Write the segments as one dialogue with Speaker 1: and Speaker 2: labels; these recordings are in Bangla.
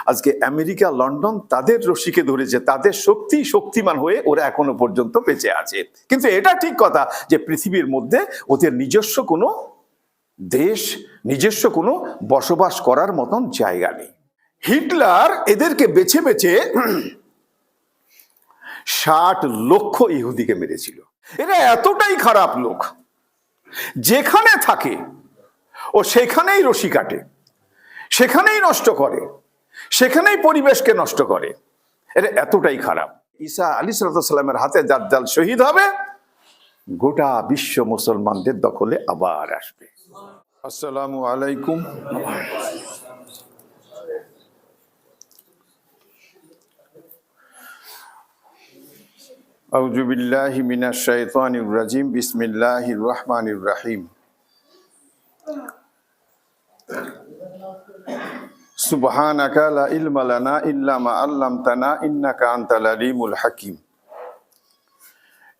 Speaker 1: আজকে আমেরিকা, লন্ডন তাদের রশিকে ধরেছে, তাদের শক্তিমান হয়ে ওরা এখনো পর্যন্ত বেঁচে আছে। কিন্তু এটা ঠিক কথা যে পৃথিবীর মধ্যে ওদের নিজস্ব কোনো দেশ, নিজস্ব কোনো বসবাস করার মতন জায়গা নেই। হিটলার এদেরকে বেছে বেছে 60 লক্ষ ইহুদিকে মেরেছিল। এরা এতটাই খারাপ লোক, যেখানে থাকে ও সেখানেই রশি কাটে, সেখানেই নষ্ট করে, সেখানেই পরিবেশকে নষ্ট করে। এরা এতটাই খারাপ। ঈসা আলাইহিস সালামের হাতে দাজ্জাল শহীদ হবে, গোটা বিশ্ব মুসলমানদের দখলে আবার আসবে। আসসালামু আলাইকুম। আউযু বিল্লাহি মিনাশ শাইতানির রাজিম। বিসমিল্লাহির রহমানির রহিম। সুবহানাকা লা ইলমা লানা ইল্লা মা আল্লামতানা ইন্নাকা আনতাল আলিমুল হাকিম।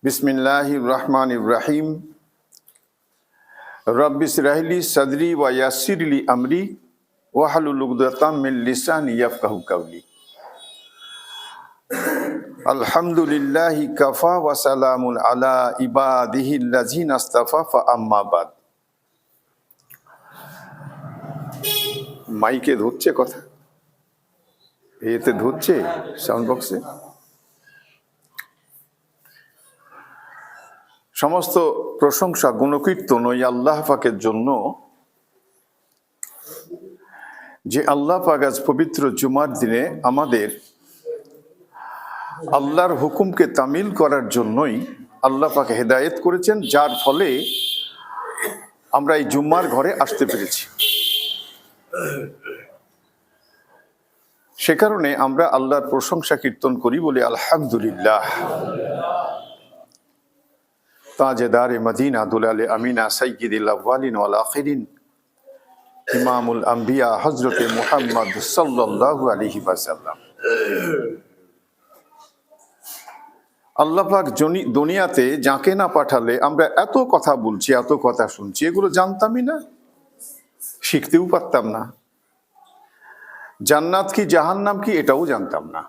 Speaker 1: বিসমিল্লাহির রহমানির রহিম। রব্বি ইশরাহ লি সাদরি ওয়া ইয়াসসির লি আমরি ওয়াহলুল উকদাতাম মিন লিসানি ইয়াফকাহু কাওলি। আলহামদুলিল্লাহি কাফা ওয়া সালামুন আলা ইবাদিহিল্লাযিনা ইসতাফা ফা আম্মা বাদ। মাইকে ধরছে কথা, এতে ধরছে সাউন্ড বক্সে। সমস্ত প্রশংসা গুণকীর্তন ওই আল্লাহ পাকের জন্য, যে আল্লাহ পাক আজ পবিত্র জুমার দিনে আমাদের আল্লাহর হুকুমকে তামিল করার জন্যই আল্লাহ পাক হেদায়েত করেছেন, যার ফলে আমরা এই জুম্মার ঘরে আসতে পেরেছি। সে কারণে আমরা আল্লাহর প্রশংসা কীর্তন করি, বলি আলহামদুলিল্লাহ। তাজেদারে মদিনা দুলালে আমিনা সাইয়্যিদুল আউয়ালিন ওয়াল আখিরিন ইমামুল আম্বিয়া হযরতে মুহাম্মদ সাল্লাল্লাহু আলাইহি ওয়াসাল্লাম। আল্লাহ পাক দুনিয়াতে যাকে না পাঠালে আমরা এত কথা বলছি, এত কথা শুনছি, এগুলো জানতামই না, শিখতেও পারতাম না। জান্নাত কি জাহান্নাম কি এটাও জানতাম না,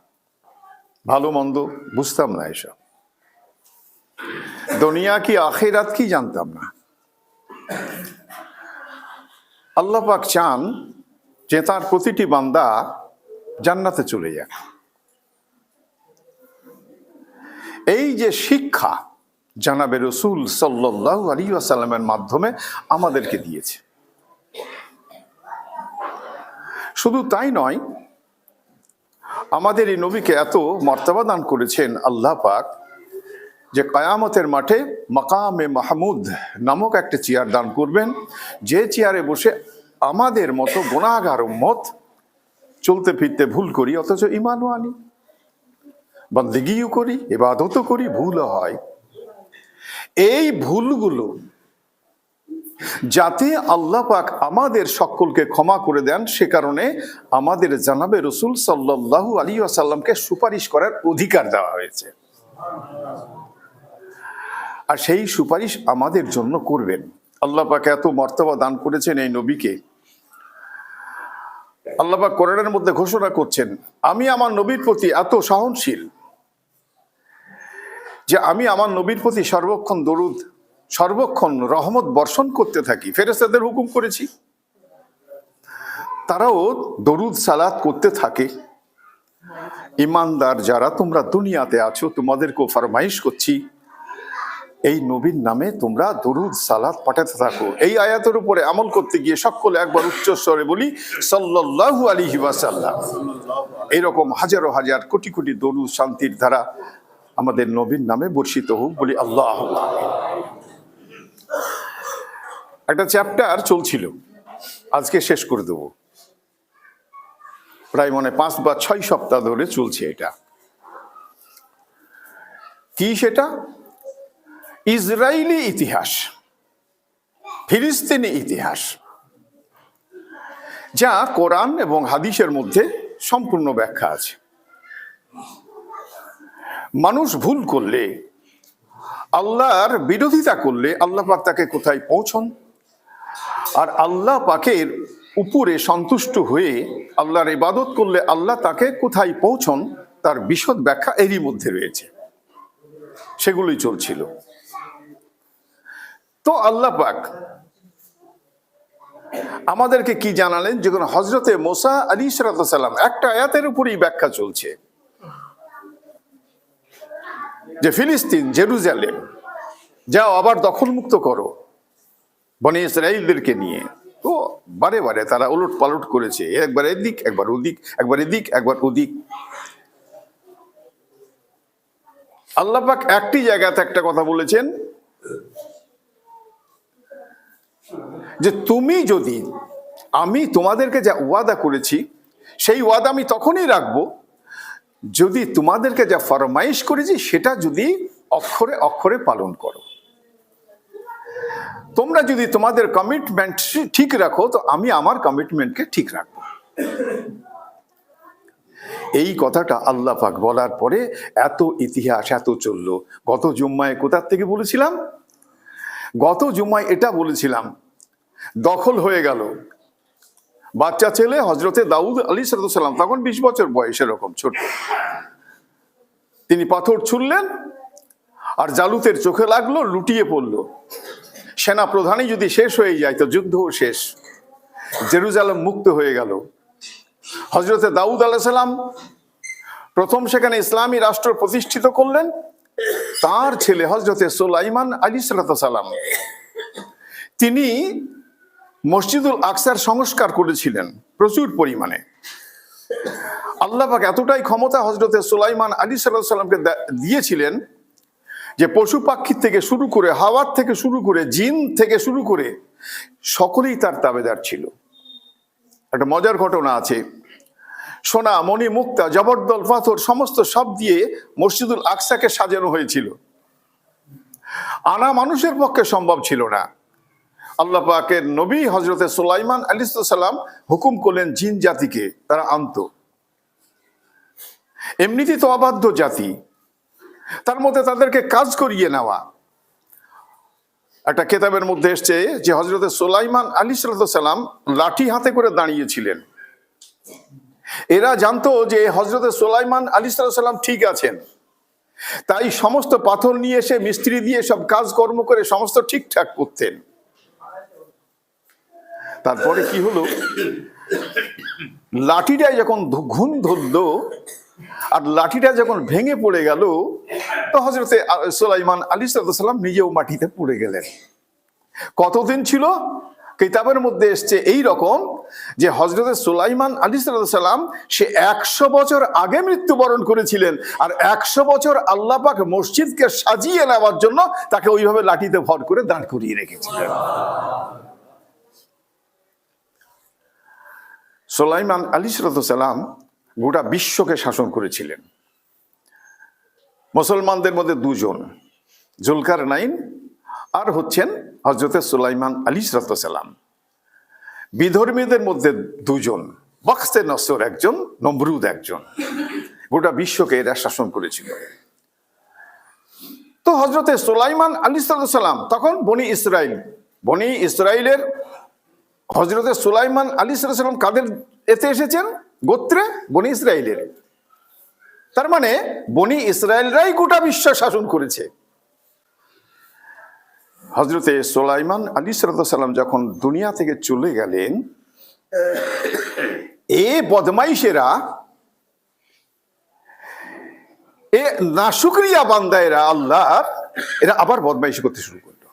Speaker 1: ভালো মন্দ বুঝতাম না, এসব দুনিয়া কি আখিরাত কি জানতাম না। আল্লাহ পাক চান যে তার প্রতিটি বান্দা জান্নাতে চলে যাক। এই যে শিক্ষা জানাবে রাসূল সাল্লাল্লাহু আলাইহি ওয়াসাল্লামের মাধ্যমে আমাদেরকে দিয়েছে। শুধু তাই নয়, আমাদের এই নবীকে এত মর্তবা দান করেছেন আল্লাহ পাক যে কিয়ামতের মাঠে মাকামে মাহমুদ নামক একটা চেয়ার দান করবেন, যে চেয়ারে বসে আমাদের মতো গুনাহগার উম্মত চলতে ফিরতে ভুল করি, অথচ ঈমানও আনি, বন্দেগীও করি, ইবাদতও করি, ভুলও হয়। এই ভুলগুলো যাতে আল্লাহ পাক আমাদের সকলকে ক্ষমা করে দেন, সে কারণে আমাদের জানাবে রাসূল সাল্লাল্লাহু আলাইহি ওয়াসাল্লামকে সুপারিশ করার অধিকার দেওয়া হয়েছে। আর সেই সুপারিশ আমাদের জন্য করবেন। আল্লাহ পাক এত মর্তবা দান করেছেন এই নবীকে। আল্লাহ পাক কোরআনের মধ্যে ঘোষণা করছেন, আমি আমার নবীর প্রতি এত সহনশীল যে আমি আমার নবীর প্রতি সর্বক্ষণ দরুদ, সর্বক্ষণ রহমত বর্ষণ করতে থাকি। ফেরেশতাদের হুকুম করেছি, তারাও দরুদ সালাত করতে থাকে। ইমানদার যারা তোমরা দুনিয়াতে আছো, তোমাদেরকেও ফরমাইশ করছি, এই নবীর নামে তোমরা দরুদ সালাত পাঠাতে থাকো। এই আয়াতের উপরে আমল করতে গিয়ে সকলে একবার উচ্চ স্বরে বলি সাল্লাল্লাহু আলাইহি ওয়াসাল্লাম। এরকম হাজারো হাজার কোটি কোটি দরুদ শান্তির ধারা আমাদের নবীর নামে বর্ষিত হোক, বলি আল্লাহুম্মা আমিন। একটা চ্যাপ্টার চলছিল, আজকে শেষ করে দেব। প্রায় 5 বা 6 সপ্তাহ ধরে চলছে এটা। কি সেটা? ইসরায়েলি ইতিহাস, ফিলিস্তিনি ইতিহাস, যা কোরআন এবং হাদিসের মধ্যে সম্পূর্ণ ব্যাখ্যা আছে। মানুষ ভুল করলে, আল্লাহর বিরোধিতা করলে আল্লাহ পাক তাকে কোথায় পৌঁছন, আর আল্লাহ পাকের উপরে সন্তুষ্ট হয়ে আল্লাহর ইবাদত করলে আল্লাহ তাকে কোথায় পৌঁছন তার বিশদ ব্যাখ্যা এরই মধ্যে রয়েছে, সেগুলোই চলছিল। তো আল্লাহ পাক আমাদেরকে কি জানালেন, যখন হযরতে মুসা আলাইহিস সালাম, একটা আয়াতের উপরই ব্যাখ্যা চলছে যে ফিলিস্তিন, জেরুজালেম যাও আবার দখলমুক্ত করো বনি ইসরাইলদেরকে নিয়ে। তো বারে বারে তারা উলট পালট করেছে, একবার এদিক একবার ওদিক, একবার এদিক একবার ওদিক। আল্লাহ পাক একটি জায়গাতে একটা কথা বলেছেন যে তুমি যদি, আমি তোমাদেরকে যা ওয়াদা করেছি সেই ওয়াদা আমি তখনই রাখবো যদি তোমাদেরকে যা ফরমাইশ করেছি সেটা যদি অক্ষরে অক্ষরে পালন করো। তোমরা যদি তোমাদের কমিটমেন্ট ঠিক রাখো তো আমি আমার কমিটমেন্টকে ঠিক রাখবো। এই কথাটা আল্লাহ পাক বলার পরে এত ইতিহাস এত চললো। গত জুম্মায় কোথার থেকে বলেছিলাম, গত জুম্মায় এটা বলেছিলাম, দখল হয়ে গেল। বাচ্চা ছেলে হযরতে দাউদ আলাইহিস সালাম, তখন 20 বছর বয়স, এরকম ছোট, তিনি পাথর ছুড়লেন আর জালুতের চোখে লাগলো, লুটিয়ে পড়লো। সেনা প্রধানই যদি শেষ হয়ে যায় তো যুদ্ধও শেষ, জেরুজালেম মুক্ত হয়ে গেল। হযরতে দাউদ আলাইহিস সালাম প্রথম সেখানে ইসলামী রাষ্ট্র প্রতিষ্ঠিত করলেন। তার ছেলে হযরতে সুলাইমান আলাইহিস সালাম, তিনি মসজিদুল আকসার সংস্কার করেছিলেন প্রচুর পরিমাণে। আল্লাহ পাক এতটাই ক্ষমতা হযরতে সুলাইমান আলাইহিস সালামকে দিয়েছিলেন যে পশু পাখি থেকে শুরু করে, হাওয়ার থেকে শুরু করে, জিন থেকে শুরু করে সকলেই তার তাবেদার ছিল। একটা মজার ঘটনা আছে, সোনা মণি মুক্তা জবরদল পাথর সমস্ত সব দিয়ে মসজিদুল আকসাকে সাজানো হয়েছিল। আনা মানুষের পক্ষে সম্ভব ছিল না। আল্লাহ পাকের নবী হযরতে সুলাইমান আলাইহিস সালাম হুকুম করলেন জিন জাতিকে তারা আনত। এমনিতেই তো অবাধ্য জাতি, তার মধ্যে তাদেরকে কাজ করিয়ে নেওয়া। একটা কেতাবের মধ্যে এসছে যে হযরতে সুলাইমান আলাইহিস সালাম লাঠি হাতে করে দাঁড়িয়েছিলেন। এরা জানতো যে হযরতে সুলাইমান আলাইহিস সালাম ঠিক আছেন, তাই সমস্ত পাথর নিয়ে এসে মিস্ত্রি দিয়ে সব কাজকর্ম করে সমস্ত ঠিকঠাক করতেন। তারপরে কি হলো, লাঠিটাই যখন ঘুণ ধরলো আর লাঠিটা যখন ভেঙে পড়ে গেল তো হযরতে সুলাইমান আলাইহিস সালাম নিজেও মাটিতে পড়ে গেলেন। কতদিন ছিল? কিতাবের মধ্যে এসছে এই রকম যে হযরতে সুলাইমান আলাইহিস সালাম সে 100 বছর আগে মৃত্যুবরণ করেছিলেন, আর 100 বছর আল্লাহ পাক মসজিদকে সাজিয়ে নেওয়ার জন্য তাকে ওইভাবে লাঠিতে ভর করে দাঁড় করিয়ে রেখেছিলেন। সুলাইমান আলাইহিস সালাম গোটা বিশ্বকে শাসন করেছিলেন। মুসলমানদের মধ্যে দুজন, জুলকারনাইন আর হচ্ছেন হযরতে সুলাইমান আলাইহিস সালাম। বিধর্মীদের মধ্যে দুজন, বখতে নসর একজন, নমরুদ একজন। গোটা বিশ্বকে এরা শাসন করেছিল। তো হযরতে সুলাইমান আলাইহিস সালাম তখন বনি ইসরাইলের হযরতে সুলাইমান আলাইহিস সালাম কাদের এতে এসেছেন? গোত্রে বনি ইসরাইলের। তার মানে বনি ইসরাইলরাই গোটা বিশ্ব শাসন করেছে। হযরতে সুলাইমান আলাইহিস সালাম যখন দুনিয়া থেকে চলে গেলেন, এ বদমাইশেরা, এ নাশুকরিয়া বান্দায়েরা আল্লাহর, এরা আবার বদমাইশি করতে শুরু করলো।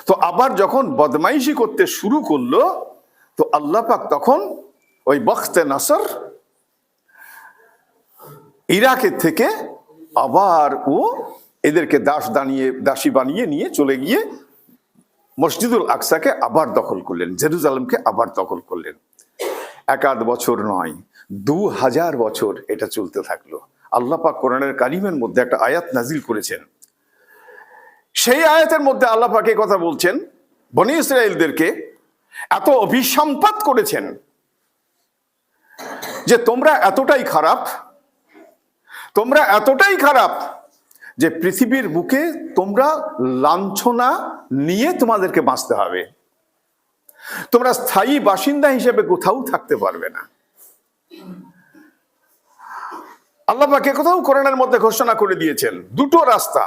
Speaker 1: তো আবার যখন বদমাইশি করতে শুরু করলো তো আল্লাহ পাক তখন ওই বখতে নসর ইরাকের থেকে আবার ও এদেরকে দাসী বানিয়ে নিয়ে চলে গিয়ে মসজিদুল আকসাকে আবার দখল করলেন, জেরুজালেমকে আবার দখল করলেন। 1 বছর নয়, 2000 বছর এটা চলতে থাকলো। আল্লাহ পাক কোরআনের কারিমের মধ্যে একটা আয়াত নাজিল করেছেন। সেই আয়াতের মধ্যে আল্লাহ পাক এই কথা বলছেন, বনি ইসরাইলদেরকে এত অভিসম্পাত করেছেন যে তোমরা এতটাই খারাপ যে পৃথিবীর বুকে তোমরা লাঞ্ছনা নিয়ে তোমাদেরকে বাঁচতে হবে। তোমরা স্থায়ী বাসিন্দা হিসেবে কোথাও থাকতে পারবে না। আল্লাহ পাক কোথাও কোরআনের মধ্যে ঘোষণা করে দিয়েছেন দুটো রাস্তা।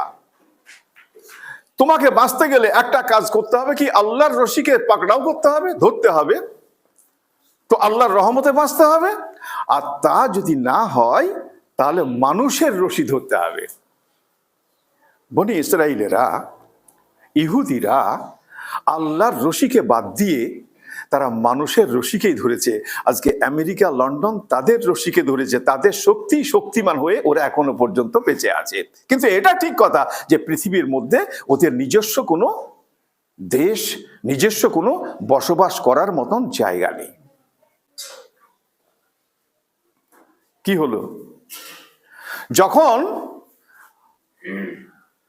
Speaker 1: তোমাকে বাঁচতে গেলে একটা কাজ করতে হবে কি, আল্লাহর রশিকে পাকড়াও করতে হবে, ধরতে হবে, তো আল্লাহর রহমতে বাঁচতে হবে। আর তা যদি না হয় তাহলে মানুষের রশি ধরতে হবে। বনি ইসরাইলেরা, ইহুদিরা আল্লাহর রশিকে বাদ দিয়ে তারা মানুষের রশিকেই ধরেছে। আজকে আমেরিকা, লন্ডন তাদের রশিকে ধরেছে, তাদের শক্তিমান হয়ে ওরা এখনো পর্যন্ত বেঁচে আছে। কিন্তু এটা ঠিক কথা যে পৃথিবীর মধ্যে ওদের নিজস্ব কোনো দেশ, নিজস্ব কোনো বসবাস করার মতন জায়গা নেই। কি হলো, যখন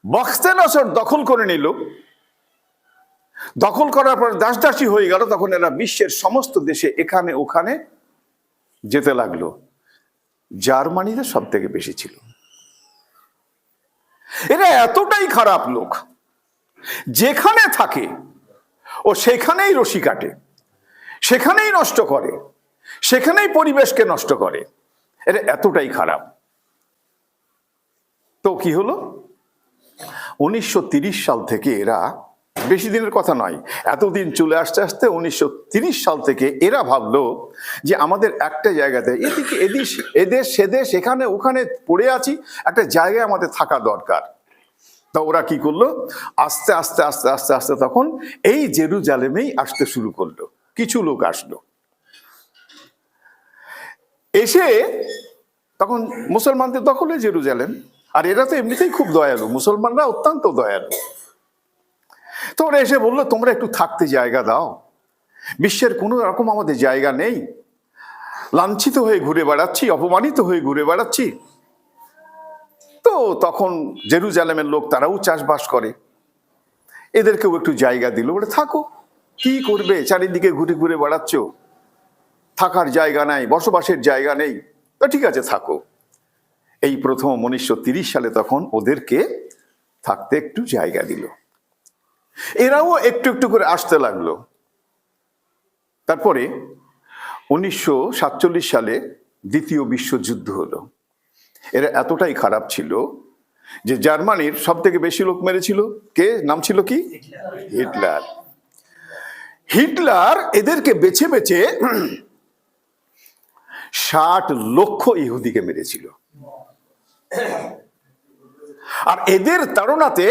Speaker 1: বখতে-নসর দখল করে নিল, দখল করার পর দাসদাসী হয়ে গেল, তখন এরা বিশ্বের সমস্ত দেশে এখানে ওখানে যেতে লাগলো। জার্মানিতে সব থেকে বেশি ছিল। এরা এতটাই খারাপ লোক, যেখানে থাকে ও সেখানেই রশি কাটে, সেখানেই নষ্ট করে, সেখানেই পরিবেশকে নষ্ট করে। এরা এতটাই খারাপ। তো কি হলো, 1930 সাল থেকে এরা, বেশি দিনের কথা নয়, এতদিন চলে আসতে আসতে 1930 সাল থেকে এরা ভাবলো যে আমাদের একটা জায়গাতে, এদিকে এদেশ সেদেশ এখানে ওখানে পড়ে আছি, একটা জায়গায় আমাদের থাকা দরকার। তা ওরা কি করলো, আস্তে আস্তে আস্তে আস্তে আস্তে তখন এই জেরুজালেমেই আসতে শুরু করলো। কিছু লোক আসলো, এসে তখন মুসলমানদের দখলে জেরুজালেম। আর এরা তো এমনিতেই খুব দয়ালু, মুসলমানরা অত্যন্ত দয়ালু। তো ওরা এসে বললো তোমরা একটু থাকতে জায়গা দাও, বিশ্বের কোনো রকম আমাদের জায়গা নেই, লাঞ্ছিত হয়ে ঘুরে বেড়াচ্ছি, অপমানিত হয়ে ঘুরে বেড়াচ্ছি। তো তখন জেরুজালেমের লোক, তারাও চাষবাস করে, এদেরকেও একটু জায়গা দিল, বলে থাকো, কি করবে, চারিদিকে ঘুরে ঘুরে বেড়াচ্ছ, থাকার জায়গা নাই, বসবাসের জায়গা নেই, তো ঠিক আছে থাকো। এই প্রথম 1930 সালে তখন ওদেরকে থাকতে একটু জায়গা দিল। এরাও একটু একটু করে আসতে লাগলো। তারপরে 1947 সালে দ্বিতীয় বিশ্বযুদ্ধ হলো। এরা এতটাই খারাপ ছিল যে জার্মানির সব থেকে বেশি লোক মেরেছিল কে, নাম ছিল কি, হিটলার। হিটলার এদেরকে বেছে বেছে 60 লক্ষ ইহুদিকে মেরেছিল। আর এদের তাড়নাতে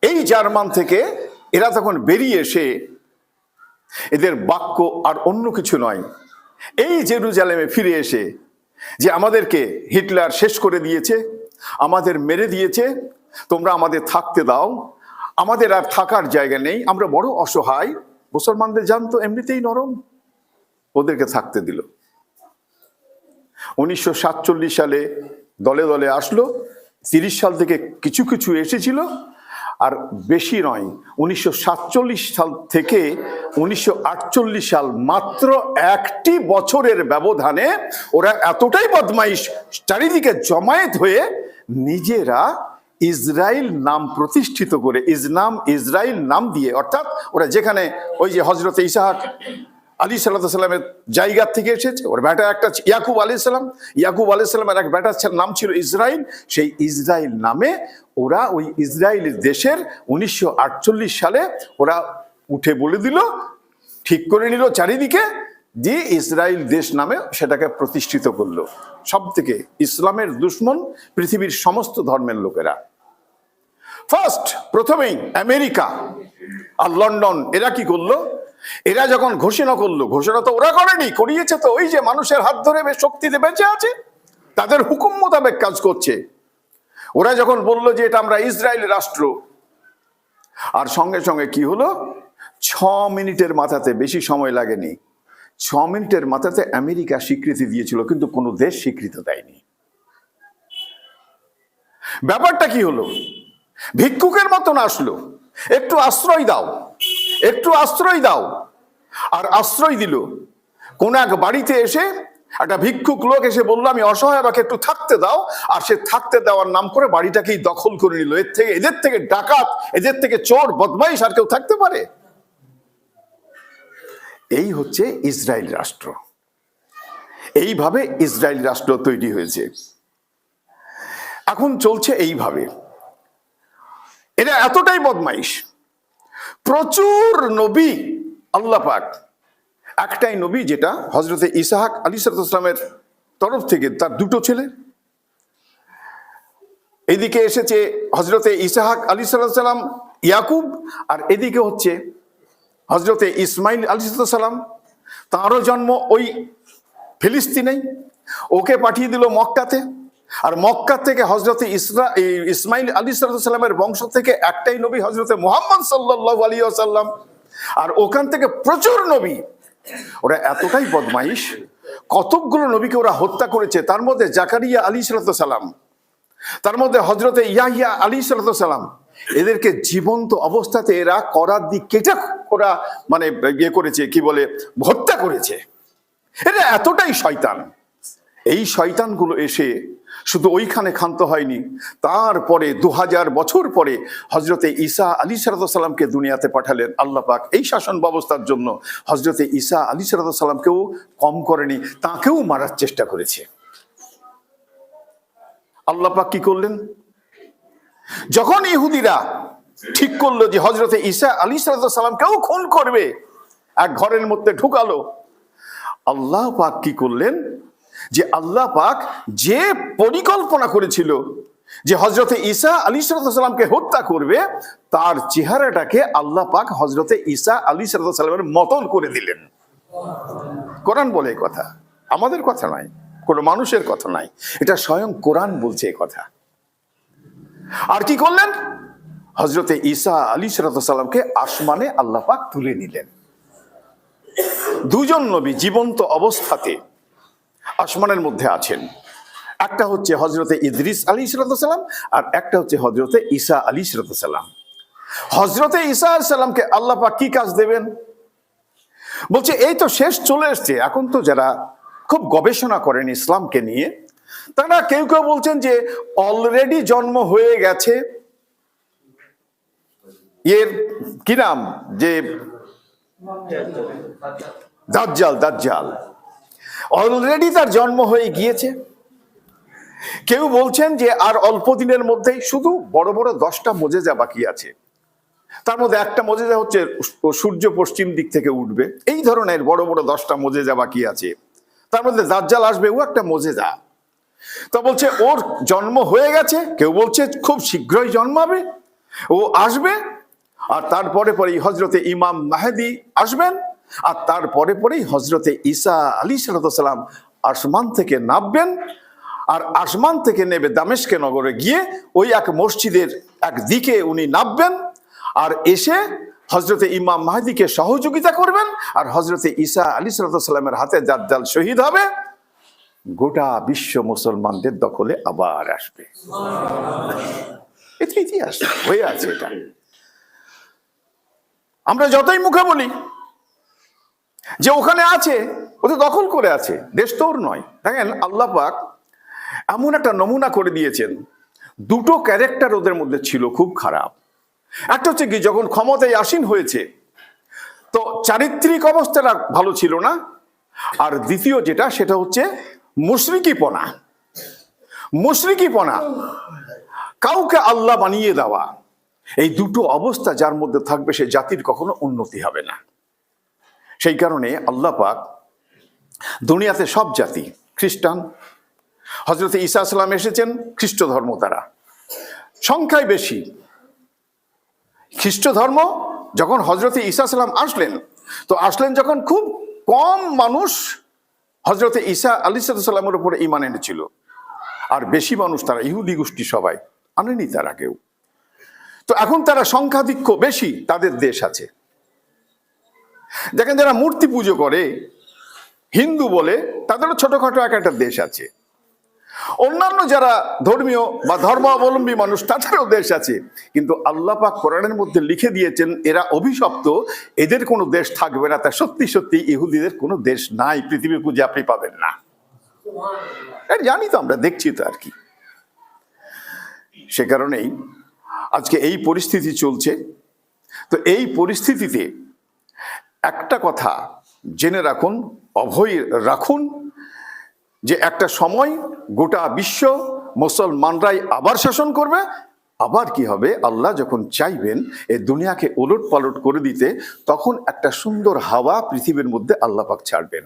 Speaker 1: এই জার্মান থেকে এরা তখন বেরিয়ে এসে, এদের বাক্য আর অন্য কিছু নয়, এই জেরুজালেমে ফিরে এসে যে আমাদেরকে হিটলার শেষ করে দিয়েছে, আমাদের মেরে দিয়েছে, তোমরা আমাদের থাকতে দাও, আমাদের আর থাকার জায়গা নেই, আমরা বড় অসহায়। মুসলমানদের জানতো এমনিতেই নরম, ওদেরকে থাকতে দিল। 1947 সালে দলে দলে আসলো, 30 সাল থেকে কিছু কিছু এসেছিল, আর বেশি নয়, 1947 সাল থেকে 1948 সাল, মাত্র একটি বছরের ব্যবধানে ওরা এতটাই বদমাইশ, চারিদিকে জমায়েত হয়ে নিজেরা ইসরায়েল নাম প্রতিষ্ঠিত করে, ইসরায়েল নাম দিয়ে, অর্থাৎ ওরা যেখানে ওই যে হজরত ইসহাক আলাইহিসসালামের জায়গা থেকে এসেছে, ওর বেটা একটা ইয়াকুব আলাইহিসসালামের এক বেটার নাম ছিল ইসরায়েল, সেই ইসরায়েল নামে ওরা ওই ইসরায়েলের দেশের 1948 সালে ওরা উঠে বলে দিল, ঠিক করে নিল চারিদিকে, দিয়ে ইসরায়েল দেশ নামে সেটাকে প্রতিষ্ঠিত করলো। সব থেকে ইসলামের দুশ্মন পৃথিবীর সমস্ত ধর্মের লোকেরা। প্রথমেই আমেরিকা আর লন্ডন, এরা কি করলো, এরা যখন ঘোষণা করলো, ঘোষণা তো ওরা করেনি, করিয়েছে তো ওই যে মানুষের হাত ধরে শক্তিতে বেঁচে আছে, তাদের হুকুম মোতাবেক কাজ করছে। ওরা যখন বললো যে এটা আমরা ইসরায়েল রাষ্ট্র, আর সঙ্গে সঙ্গে কি হলো, 6 মিনিটের মাথাতে, বেশি সময় লাগেনি, 6 মিনিটের মাথাতে আমেরিকা স্বীকৃতি দিয়েছিল, কিন্তু কোনো দেশ স্বীকৃতি দেয়নি। ব্যাপারটা কি হলো, ভিক্ষুকের মতন আসলো, একটু আশ্রয় দাও, একটু আশ্রয় দাও, আর আশ্রয় দিল। কোন এক বাড়িতে এসে একটা ভিক্ষুক লোক এসে বললো আমি অসহায়, আমাকে একটু থাকতে দাও, আর সে থাকতে দেওয়ার নাম করে বাড়িটাকেই দখল করে নিল। এদের থেকে ডাকাত, এদের থেকে চোর বদমাইশ আর কেউ থাকতে পারে? এই হচ্ছে ইসরায়েল রাষ্ট্র। এইভাবে ইসরায়েল রাষ্ট্র তৈরি হয়েছে। এখন চলছে এইভাবে। এরা এতটাই বদমাইশ, প্রচুর নবী আল্লাহ পাক, একটাই নবী যেটা হজরতে ইসহাক আলাইহিসসালামের তরফ থেকে, তার দুটো ছেলে। এদিকে এসেছে হজরতে ইসহাক আলাইহিসসালাম ইয়াকুব, আর এদিকে হচ্ছে হজরতে ইসমাইল আলাইহিসসালাম, তাঁরও জন্ম ওই ফিলিস্তিনেই। ওকে পাঠিয়ে দিল মক্কাতে, আর মক্কা থেকে হজরতে ইসমাইল আলাইহিসসালামের বংশ থেকে একটাই নবী হজরতে মুহাম্মদ সাল্লাল্লাহু আলাইহি ওয়াসাল্লাম, আর ওখান থেকে প্রচুর নবী। ওরা এতটাই বদমাইশ, কতকগুলো নবীকে ওরা হত্যা করেছে। তার মধ্যে জাকারিয়া আলাইহিসসালাম, তার মধ্যে হজরতে ইয়াহিয়া আলাইহিসসালাম, এদেরকে জীবন্ত অবস্থাতে এরা করার দিক কেটে ওরা মানে ইয়ে করেছে, কি বলে, হত্যা করেছে। এরা এতটাই শয়তান। এই শয়তানগুলো এসে শুধু ওইখানে ক্ষান্ত হয়নি, তারপরে 2000 বছর পরে হজরতে ঈসা আলাইহিসসালামকে দুনিয়াতে পাঠালেন আল্লাহ পাক এই শাসন ব্যবস্থার জন্য। হজরতে ঈসা আলাইহিসসালামকেও কম করেনি, তাকেও মারার চেষ্টা করেছে। আল্লাহ পাক কি করলেন? যখন ইহুদিরা ঠিক করলো যে হজরতে ঈসা আলাইহিসসালামকেও খুন করবে, এক ঘরের মধ্যে ঢুকালো, আল্লাহ পাক কি করলেন? যে আল্লাহ পাক যে পরিকল্পনা করেছিল যে হজরতে ঈসা আলাইহিসসালামকে হত্যা করবে, তার চেহারাটাকে আল্লাহ পাক হজরতে ঈসা আলাইহিসসালামের মতন করে দিলেন। কোরআন বলে এই কথা, আমাদের কথা নাই, কোনো মানুষের কথা নাই, এটা স্বয়ং কোরআন বলছে এই কথা। আর কি করলেন? হজরতে ঈসা আলাইহিসসালামকে আসমানে আল্লাহ পাক তুলে নিলেন। দুজন নবী জীবন্ত অবস্থাতে আসমানের মধ্যে আছেন, একটা হচ্ছে হজরতে ইদ্রিস আলাইহিসসালাম, আর একটা হচ্ছে হজরতে ঈসা আলাইহিসসালাম। হজরতে ঈসা আলাইহিসসালামকে আল্লাহ পাক কি কাজ দেবেন? বলছে এই তো শেষ চলে এসছে। এখন তো যারা খুব গবেষণা করেন ইসলামকে নিয়ে, তারা কেউ কেউ বলছেন যে অলরেডি জন্ম হয়ে গেছে এর কি নাম, যে দাজ্জাল অলরেডি তার জন্ম হয়ে গিয়েছে। কেউ বলছেন যে আর অল্প দিনের মধ্যেই, শুধু বড় বড় 10টা মুজিজা বাকি আছে। তার মধ্যে একটা মুজিজা হচ্ছে সূর্য পশ্চিম দিক থেকে উঠবে। এই ধরনের বড় বড় 10টা মুজিজা বাকি আছে। তার মধ্যে দাজ্জাল আসবে, ও একটা মুজিজা। তো বলছে ওর জন্ম হয়ে গেছে, কেউ বলছে খুব শীঘ্রই জন্মাবে, ও আসবে। আর তারপরে পরেই হজরতে ইমাম মাহদি আসবেন, আর তারপরে পরেই হজরতে ঈসা আলাইহিসসালাম আসমান থেকে নামবেন। আর আসমান থেকে নেবে দামেস্কে নগরে গিয়ে ওই এক মসজিদের এক দিকে উনি নামবেন, আর এসে হজরতে ইমাম মাহদিকে সহযোগিতা করবেন। আর হজরতে ঈসা আলাইহিসসালামের হাতে দাজ্জাল শহীদ হবে, গোটা বিশ্ব মুসলমানদের দখলে আবার আসবে। এটা ইতিহাস হয়ে আছে। এটা আমরা যতই মুখে বলি যে ওখানে আছে, ও তো দখল করে আছে, দেশ তো ওর নয়। দেখেন আল্লাহ পাক এমন একটা নমুনা করে দিয়েছেন, দুটো ক্যারেক্টার ওদের মধ্যে ছিল খুব খারাপ। একটা হচ্ছে কি, যখন ক্ষমতায় আসীন হয়েছে তো চারিত্রিক অবস্থাটা ভালো ছিল না। আর দ্বিতীয় যেটা, সেটা হচ্ছে মুশরিকিপনা, কাউকে আল্লাহ বানিয়ে দেওয়া। এই দুটো অবস্থা যার মধ্যে থাকবে, সে জাতির কখনো উন্নতি হবে না। সেই কারণে আল্লাহ পাক দুনিয়াতে সব জাতি, খ্রিস্টান, হজরতে ঈসা সালাম এসেছেন খ্রিস্ট ধর্ম, তারা সংখ্যায় বেশি। খ্রিস্ট ধর্ম যখন হজরতে ঈসা সালাম আসলেন, তো আসলেন যখন খুব কম মানুষ হজরতে ঈসা আলাইহিসসালামের উপরে ঈমান এনেছিল, আর বেশি মানুষ তারা ইহুদি গোষ্ঠী, সবাই আনেনি তারা কেউ। তো এখন তারা সংখ্যাধিক্য বেশি, তাদের দেশ আছে। দেখেন যারা মূর্তি পুজো করে, হিন্দু বলে, তাদেরও ছোটখাটো একটা দেশ আছে। অন্যান্য যারা ধর্মীয় বা ধর্মাবলম্বী মানুষ, তাদেরও দেশ আছে। কিন্তু আল্লাহ পাক কোরআনের মধ্যে লিখে দিয়েছেন এরা অভিশপ্ত, এদের কোনো দেশ থাকবে না। তা সত্যি সত্যি ইহুদিদের কোনো দেশ নাই, পৃথিবীর খুঁজে আপনি পাবেন না। জানি তো, আমরা দেখছি তো আর কি। সে কারণেই আজকে এই পরিস্থিতি চলছে। তো এই পরিস্থিতিতে একটা কথা জেনে রাখুন, অভয় রাখুন যে একটা সময় গোটা বিশ্ব মুসলমানরাই আবার শাসন করবে। আবার কি হবে, আল্লাহ যখন চাইবেন এই দুনিয়াকে ওলট পালট করে দিতে, তখন একটা সুন্দর হাওয়া পৃথিবীর মধ্যে আল্লাহ পাক ছাড়বেন।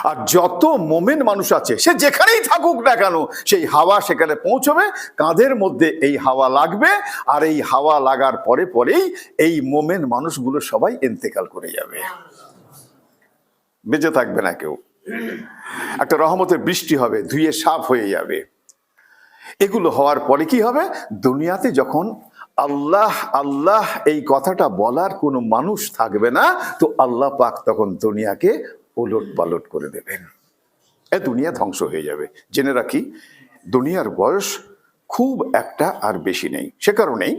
Speaker 1: আর যত মোমেন মানুষ আছে সে যেখানেই থাকুক না কেন, সেই হাওয়া সেখানে পৌঁছবে, কাঁধের মধ্যে এই হাওয়া লাগবে, আর এই হাওয়া লাগার পরে পরেই এই মোমেন মানুষগুলো সবাই ইন্তেকাল করে যাবে, বেঁচে থাকবে না কেউ। একটা রহমতের বৃষ্টি হবে, ধুয়ে সাফ হয়ে যাবে। এগুলো হওয়ার পরে কি হবে, দুনিয়াতে যখন আল্লাহ আল্লাহ এই কথাটা বলার কোনো মানুষ থাকবে না, তো আল্লাহ পাক তখন দুনিয়াকে ওলট পালট করে দেবেন, এ দুনিয়া ধ্বংস হয়ে যাবে। জেনে রাখি, দুনিয়ার বয়স খুব একটা আর বেশি নেই। সে কারণেই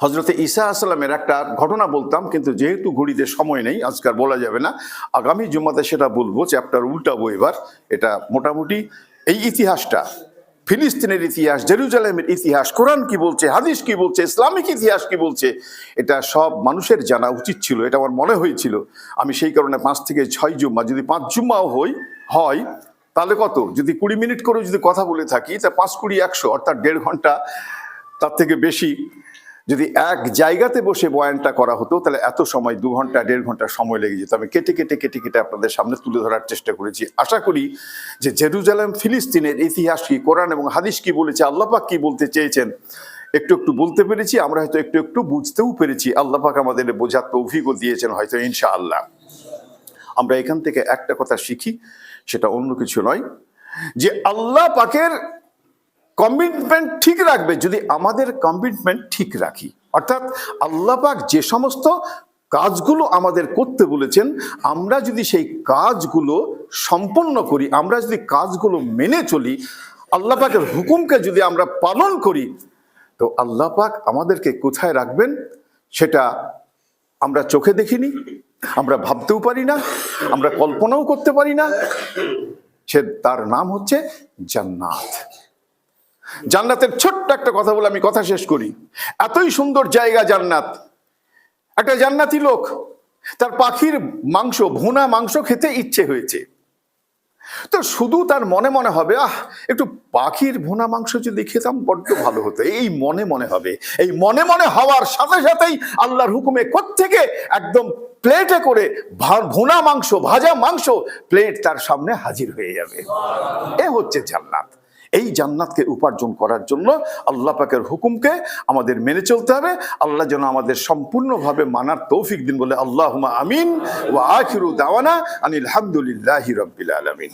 Speaker 1: হজরতে ঈসা আসসালামের একটা ঘটনা বলতাম, কিন্তু যেহেতু ঘড়িতে সময় নেই আজকাল বলা যাবে না, আগামী জুম্মাতে সেটা বলবো, চ্যাপ্টার উল্টাবো এবার। এটা মোটামুটি এই ইতিহাসটা, ফিলিস্তিনের ইতিহাস, জেরুজালেমের ইতিহাস, কোরআন কি বলছে, হাদিস কি বলছে, ইসলামিক ইতিহাস কি বলছে, এটা সব মানুষের জানা উচিত ছিল। এটা আমার মনে হয়েছিল। আমি সেই কারণে 5 থেকে 6 জুম্মা, যদি 5 জুম্মাও হয় তাহলে কত, যদি 20 মিনিট করে যদি কথা বলে থাকি, তা 5 20 100, অর্থাৎ 1.5 ঘন্টা, তার থেকে বেশি যদি এক জায়গাতে বসে বয়ানটা করা হতো, তাহলে এত সময় 2 ঘন্টা 1.5 ঘন্টা সময় লেগে যেত। আমি কেটে কেটে কেটে কেটে আপনাদের সামনে তুলে ধরার চেষ্টা করেছি। আশা করি যে জেরুজালেম ফিলিস্তিনের ইতিহাস কি, কোরআন এবং হাদিস কি বলেছে, আল্লাহ পাক কি বলতে চেয়েছেন, একটু একটু বলতে পেরেছি। আমরা হয়তো একটু একটু বুঝতেও পেরেছি। আল্লাহ পাক আমাদের বোঝার তৌফিকও দিয়েছেন হয়তো, ইনশাআল্লাহ। আমরা এখান থেকে একটা কথা শিখি, সেটা অন্য কিছু নয়, যে আল্লাহ পাকের কমিটমেন্ট ঠিক রাখবে যদি আমাদের কমিটমেন্ট ঠিক রাখি। অর্থাৎ আল্লাহ পাক যে সমস্ত কাজগুলো আমাদের করতে বলেছেন, আমরা যদি সেই কাজগুলো সম্পন্ন করি, আমরা যদি কাজগুলো মেনে চলি, আল্লাহ পাকের হুকুমকে যদি আমরা পালন করি, তো আল্লাহ পাক আমাদেরকে কোথায় রাখবেন সেটা আমরা চোখে দেখিনি, আমরা ভাবতেও পারি না, আমরা কল্পনাও করতে পারি না। সে তার নাম হচ্ছে জান্নাত। জান্নাতের ছোট্ট একটা কথা বলে আমি কথা শেষ করি। এতই সুন্দর জায়গা জান্নাত। একটা জান্নাতি লোক, তার পাখির মাংস, ভুনা মাংস খেতে ইচ্ছে হয়েছে। তো শুধু তার মনে মনে হবে, একটু পাখির ভুনা মাংস যদি খেতাম বড্ড ভালো হতো, এই মনে মনে হবে। এই মনে মনে হওয়ার সাথে সাথেই আল্লাহর হুকুমে কোত্থেকে একদম প্লেটে করে ভুনা মাংস, ভাজা মাংস প্লেট তার সামনে হাজির হয়ে যাবে। এ হচ্ছে জান্নাত। এই জান্নাতকে উপার্জন করার জন্য আল্লাহ পাকের হুকুমকে আমাদের মেনে চলতে হবে। আল্লাহ যেন আমাদের সম্পূর্ণভাবে মানার তৌফিক দিন বলে আল্লাহুম্মা আমিন। ওয়া আখিরু দাওয়ানা আনিল হামদুলিল্লাহি রাব্বিল আলামিন।